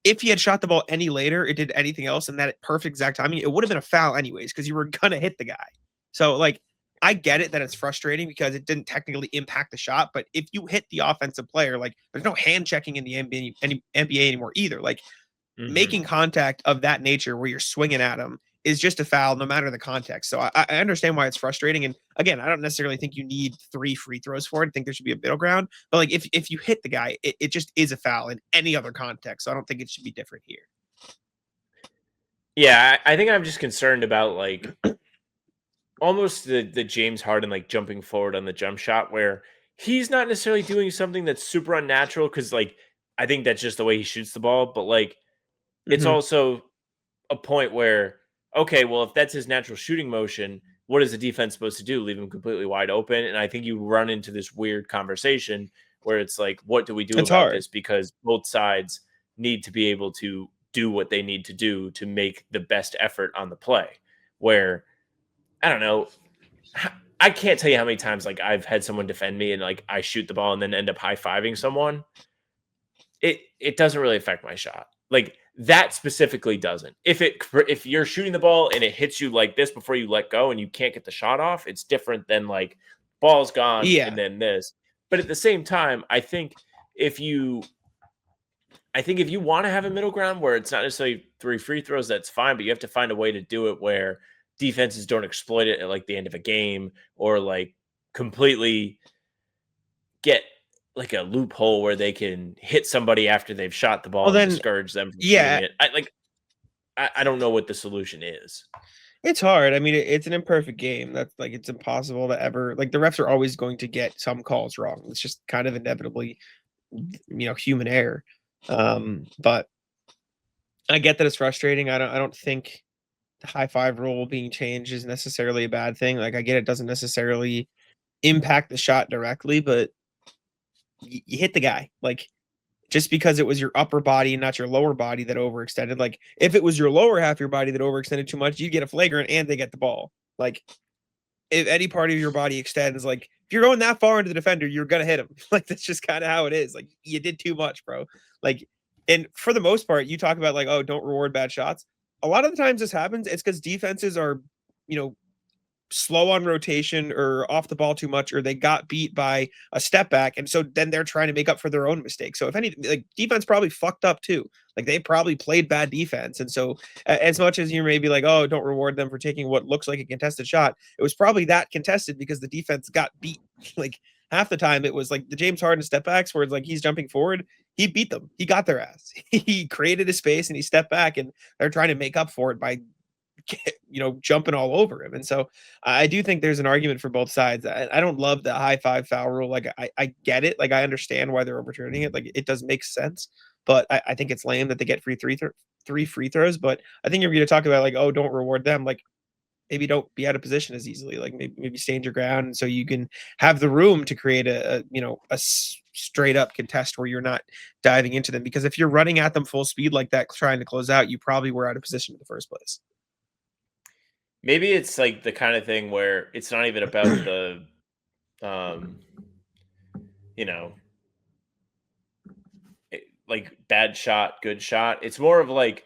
if he had shot the ball any later, it did anything else in that perfect exact timing, it would have been a foul anyways, because you were gonna hit the guy. So like I get it that it's frustrating because it didn't technically impact the shot, but if you hit the offensive player, like there's no hand checking in the NBA anymore either. Like making contact of that nature where you're swinging at him is just a foul no matter the context. So I understand why it's frustrating. And again, I don't necessarily think you need 3 free throws for it. I think there should be a middle ground. But like if you hit the guy, it just is a foul in any other context. So I don't think it should be different here. Yeah, I think I'm just concerned about like almost the James Harden like jumping forward on the jump shot where he's not necessarily doing something that's super unnatural because like I think that's just the way he shoots the ball, but like it's also a point where okay, well if that's his natural shooting motion, what is the defense supposed to do? Leave him completely wide open? And I think you run into this weird conversation where it's like, what do we do It's about hard. this? Because both sides need to be able to do what they need to do to make the best effort on the play. Where I don't know. I can't tell you how many times like I've had someone defend me and like I shoot the ball and then end up high-fiving someone. It doesn't really affect my shot. Like that specifically doesn't. If you're shooting the ball and it hits you like this before you let go and you can't get the shot off, it's different than like ball's gone Yeah. and then this. But at the same time, I think if you want to have a middle ground where it's not necessarily 3 free throws, that's fine, but you have to find a way to do it where defenses don't exploit it at like the end of a game or like completely get like a loophole where they can hit somebody after they've shot the ball Well, and then, discourage them from yeah. shooting it. I don't know what the solution is. It's hard. I mean, it's an imperfect game. That's like it's impossible to ever like the refs are always going to get some calls wrong. It's just kind of inevitably, human error. But I get that it's frustrating. I don't think the high five rule being changed is necessarily a bad thing. Like I get it doesn't necessarily impact the shot directly, but you hit the guy. Like just because it was your upper body and not your lower body that overextended. Like if it was your lower half of your body that overextended too much, you get a flagrant and they get the ball. Like if any part of your body extends, like if you're going that far into the defender, you're gonna hit him. Like that's just kind of how it is. Like you did too much, bro. Like, and for the most part, you talk about like, oh, don't reward bad shots. A lot of the times this happens, it's because defenses are, slow on rotation or off the ball too much, or they got beat by a step back. And so then they're trying to make up for their own mistakes. So if anything, like defense probably fucked up too. Like they probably played bad defense. And so as much as you may be like, oh, don't reward them for taking what looks like a contested shot, it was probably that contested because the defense got beat. Like half the time it was like the James Harden step backs where it's like he's jumping forward. He beat them. He got their ass. He created a space and he stepped back and they're trying to make up for it by jumping all over him. And so I do think there's an argument for both sides. I don't love the high five foul rule. Like I get it. Like I understand why they're overturning it. Like it does make sense, but I think it's lame that they get 3 free throws. But I think you're going to talk about like, oh, don't reward them. Like maybe don't be out of position as easily. Like maybe stand your ground so you can have the room to create a straight up contest where you're not diving into them. Because if you're running at them full speed like that, trying to close out, you probably were out of position in the first place. Maybe it's like the kind of thing where it's not even about the, like bad shot, good shot. It's more of like,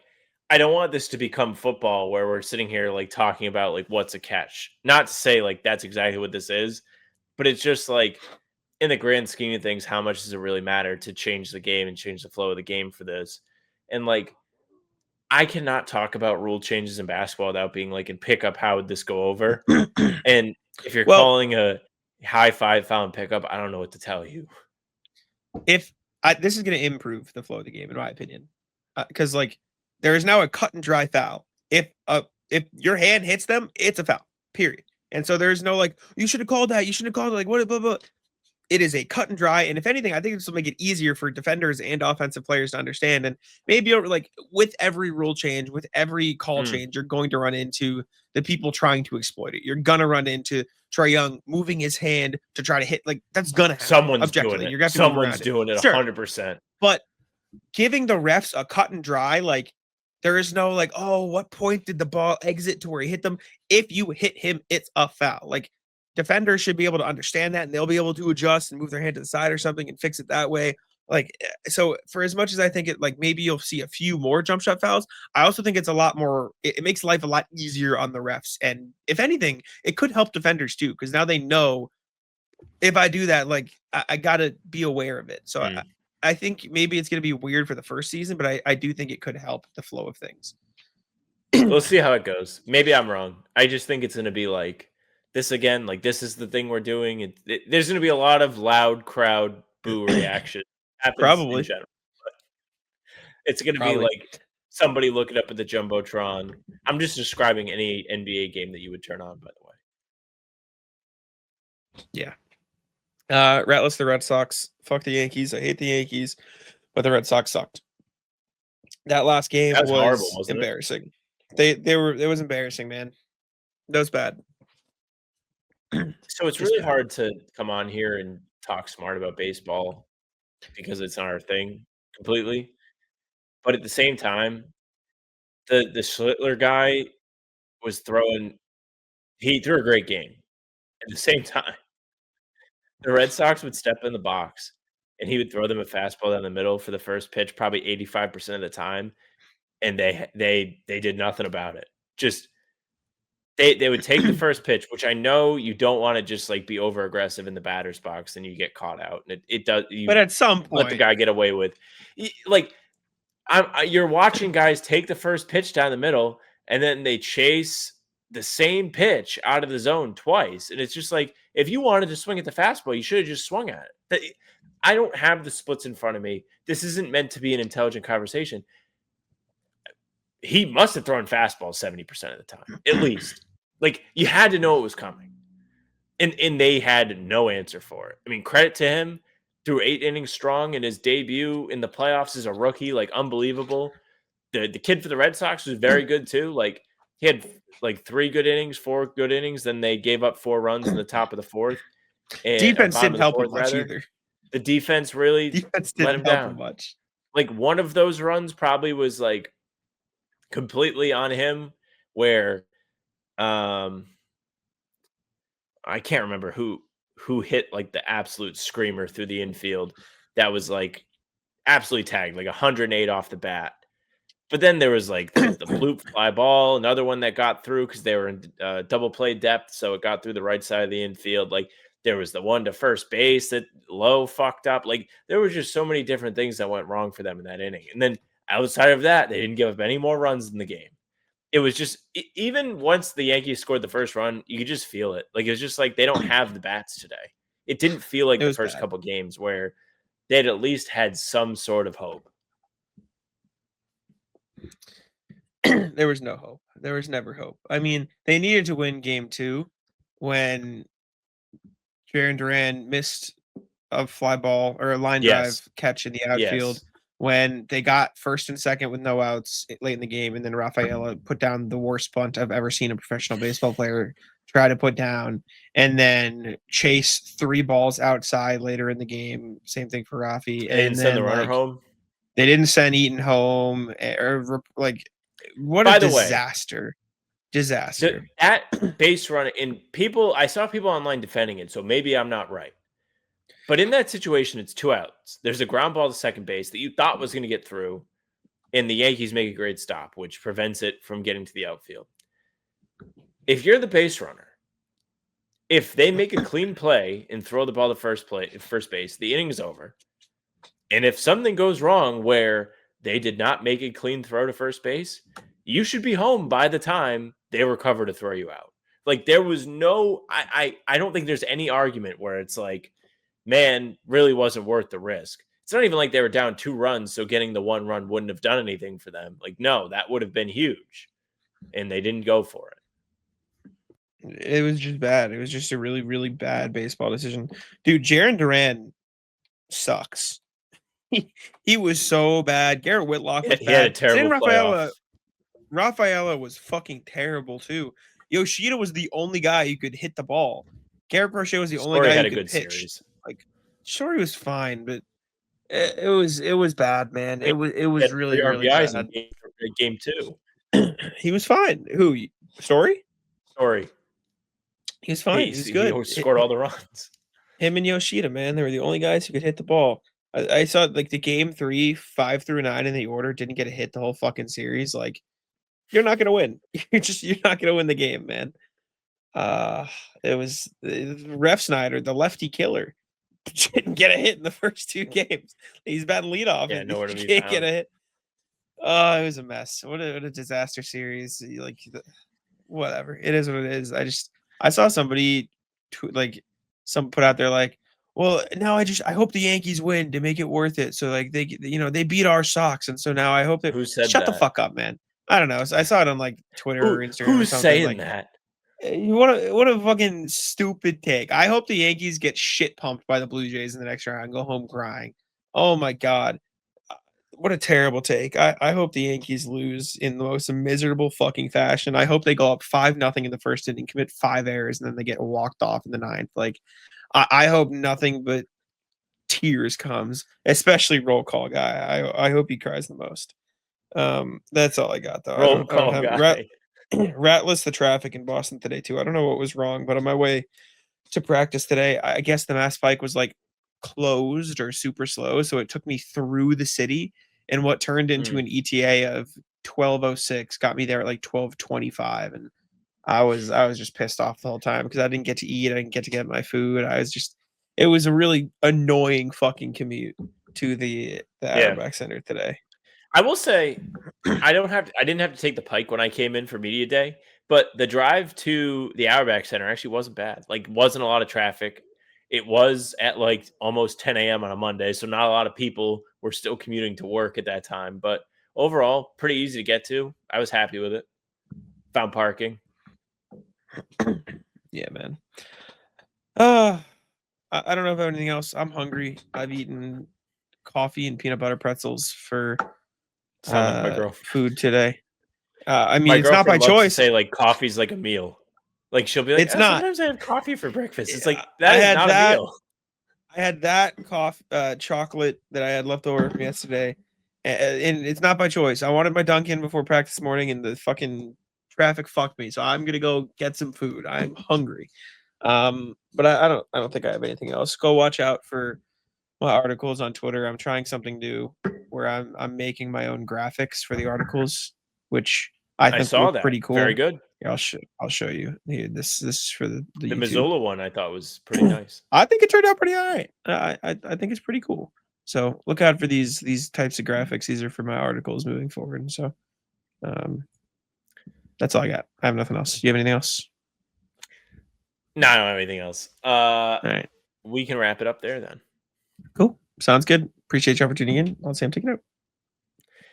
I don't want this to become football where we're sitting here like talking about like what's a catch. Not to say like that's exactly what this is, but it's just like in the grand scheme of things, how much does it really matter to change the game and change the flow of the game for this? And like, I cannot talk about rule changes in basketball without being like, and pick up how would this go over? And if you're calling a high five foul and pickup. I don't know what to tell you. This is going to improve the flow of the game, in my opinion, because like there is now a cut and dry foul. If your hand hits them, it's a foul. Period. And so there's no like you should have called that. You should have called it. Like what? Blah, blah. It is a cut and dry. And if anything, I think this will make it easier for defenders and offensive players to understand. And maybe like with every rule change, with every call change, you're going to run into the people trying to exploit it. You're gonna run into Trae Young moving his hand to try to hit. Like that's gonna happen. Someone's doing it. You're gonna Someone's doing it 100%. But giving the refs a cut and dry, like there is no like, oh, what point did the ball exit to where he hit them? If you hit him, it's a foul. Like defenders should be able to understand that and they'll be able to adjust and move their hand to the side or something and fix it that way. Like, so for as much as I think it, like maybe you'll see a few more jump shot fouls, I also think it's a lot more, it makes life a lot easier on the refs. And if anything, it could help defenders too, because now they know if I do that, like I got to be aware of it. So I think maybe it's going to be weird for the first season, but I do think it could help the flow of things. We'll see how it goes. Maybe I'm wrong. I just think it's going to be like this again. Like this is the thing we're doing. There's going to be a lot of loud crowd boo reaction. Probably. In general, but it's going to be like somebody looking up at the Jumbotron. I'm just describing any NBA game that you would turn on, by the way. Yeah. Ratless the Red Sox. Fuck the Yankees. I hate the Yankees, but the Red Sox sucked. That last game was horrible, wasn't embarrassing. It was embarrassing, man. That was bad. So it's really hard to come on here and talk smart about baseball because it's not our thing completely. But at the same time, the Schlittler guy he threw a great game. At the same time, the Red Sox would step in the box and he would throw them a fastball down the middle for the first pitch, probably 85% of the time. And they did nothing about it. Just they would take the first pitch, which I know you don't want to just like be over aggressive in the batter's box and you get caught out. And it does. But at some point, let the guy get away with like you're watching guys take the first pitch down the middle and then they chase the same pitch out of the zone twice. And it's just like if you wanted to swing at the fastball, you should have just swung at it. I don't have the splits in front of me. This isn't meant to be an intelligent conversation. He must have thrown fastballs 70% of the time, at least. Like, you had to know it was coming. And they had no answer for it. I mean, credit to him. Threw 8 innings strong in his debut in the playoffs as a rookie. Like, unbelievable. The kid for the Red Sox was very good, too. Like, he had, 3 good innings, 4 good innings. Then they gave up 4 runs in the top of the 4th. Defense didn't help him much either. The defense really let him down. Much. Like, one of those runs probably was, like, completely on him where I can't remember who hit like the absolute screamer through the infield that was like absolutely tagged like 108 off the bat. But then there was like the bloop fly ball, another one that got through because they were in double play depth, so it got through the right side of the infield. Like there was the one to first base that Lowe fucked up. Like there were just so many different things that went wrong for them in that inning. And then outside of that, they didn't give up any more runs in the game. It was just, even once the Yankees scored the first run, you could just feel it. Like, it was just like they don't have the bats today. It didn't feel like the first couple games where they'd at least had some sort of hope. There was no hope. There was never hope. I mean, they needed to win game 2 when Jarren Duran missed a fly ball or a line drive catch in the outfield. Yes. When they got first and second with no outs late in the game, and then Rafaela put down the worst bunt I've ever seen a professional baseball player try to put down, and then chase 3 balls outside later in the game. Same thing for Rafi. They didn't send the runner home. They didn't send Eaton home. Or like, what a disaster! Disaster. That base run, and I saw people online defending it, so maybe I'm not right. But in that situation, it's 2 outs. There's a ground ball to second base that you thought was going to get through, and the Yankees make a great stop, which prevents it from getting to the outfield. If you're the base runner, if they make a clean play and throw the ball to first base, the inning's over. And if something goes wrong where they did not make a clean throw to first base, you should be home by the time they recover to throw you out. Like there was no, I don't think there's any argument where it's like, man, really wasn't worth the risk. It's not even like they were down 2 runs, so getting the 1 run wouldn't have done anything for them. Like, no, that would have been huge, and they didn't go for it. It was just bad. It was just a really, really bad baseball decision. Dude, Jarren Duran sucks. He was so bad. Garrett Whitlock was He had a bad. terrible playoff. Rafaela was fucking terrible too. Yoshida was the only guy who could hit the ball. Garrett Crochet was the only Story guy had who a could good pitch. series. Like Story was fine, but it was bad, man. It was really, really RBIs bad. in game 2. He was fine. Who? Story? He was fine. He was good. He scored all the runs. Him and Yoshida, man, they were the only guys who could hit the ball. I saw like the game 3, 5 through 9 in the order didn't get a hit the whole fucking series. Like, you're not gonna win. You're not gonna win the game, man. It was Ref Snyder, the lefty killer, didn't get a hit in the first 2 games. He's batting leadoff. Yeah, and nowhere to he be can't get found. it. It was a mess. What a disaster series. Like, whatever. It is what it is. I saw somebody some put out there like, well, now I hope the Yankees win to make it worth it. So like they beat our Sox, and so now I hope that Who said shut the that? fuck up, man. I don't know. I saw it on like Twitter or Instagram. Who's or something. saying Like, that? What a fucking stupid take. I hope the Yankees get shit pumped by the Blue Jays in the next round and go home crying. Oh my god. What a terrible take. I hope the Yankees lose in the most miserable fucking fashion. I hope they go up 5-0 in the first inning, commit 5 errors, and then they get walked off in the 9th. Like, I hope nothing but tears comes, especially roll call guy. I hope he cries the most. That's all I got though. Roll call guy. Ratless the traffic in Boston today too. I don't know what was wrong, but on my way to practice today, I guess the Mass Pike was like closed or super slow, so it took me through the city, and what turned into an ETA of 12:06 got me there at like 12:25, and I was just pissed off the whole time because I didn't get to eat, I didn't get to get my food. It was a really annoying fucking commute to the Auerbach Center today. I will say I didn't have to take the Pike when I came in for media day, but the drive to the Auerbach Center actually wasn't bad. Like, wasn't a lot of traffic. It was at like almost 10 a.m. on a Monday, so not a lot of people were still commuting to work at that time. But overall, pretty easy to get to. I was happy with it. Found parking. Yeah, man. I don't know if I have anything else. I'm hungry. I've eaten coffee and peanut butter pretzels for Sound like my girlfriend. Food today. I mean, my it's not by loves to choice. say like coffee's like a meal. Like she'll be like, It's not. Sometimes I have coffee for breakfast. It's like I is had not that. a meal. I had that chocolate that I had left over from yesterday, and it's not by choice. I wanted my Dunkin' before practice this morning, and the fucking traffic fucked me. So I'm gonna go get some food. I'm hungry. But I don't think I have anything else. Go watch out for my articles on Twitter. I'm trying something new where I'm making my own graphics for the articles, which I think look pretty cool. Very good. Yeah, I'll show you. Here, this is for the Mazzulla one. I thought was pretty nice. I think it turned out pretty all right. I think it's pretty cool. So look out for these types of graphics. These are for my articles moving forward. And so that's all I got. I have nothing else. Do you have anything else? No, I don't have anything else. All right. We can wrap it up there then. Cool. Sounds good. Appreciate you for tuning in. I'll say I'm taking it out.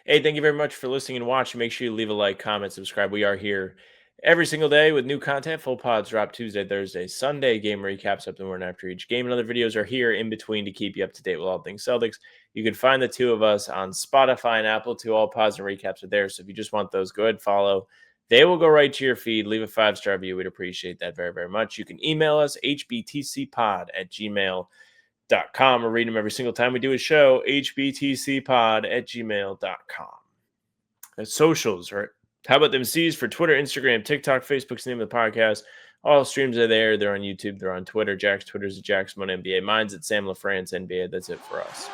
Hey, thank you very much for listening and watching. Make sure you leave a like, comment, subscribe. We are here every single day with new content. Full pods drop Tuesday, Thursday, Sunday. Game recaps up the morning after each game. And other videos are here in between to keep you up to date with all things Celtics. You can find the two of us on Spotify and Apple too. All pods and recaps are there. So if you just want those, go ahead, follow. They will go right to your feed. Leave a 5-star review. We'd appreciate that very, very much. You can email us, hbtcpod@gmail.com. Or read them every single time we do a show, hbtcpod@gmail.com. Socials, right? How about them C's for Twitter, Instagram, TikTok, Facebook's the name of the podcast. All streams are there. They're on YouTube. They're on Twitter. Jack's Twitter's at Jackson NBA. Mine's at Sam LaFrance NBA. That's it for us.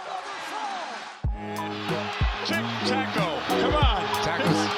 Taco. Come on. Taco's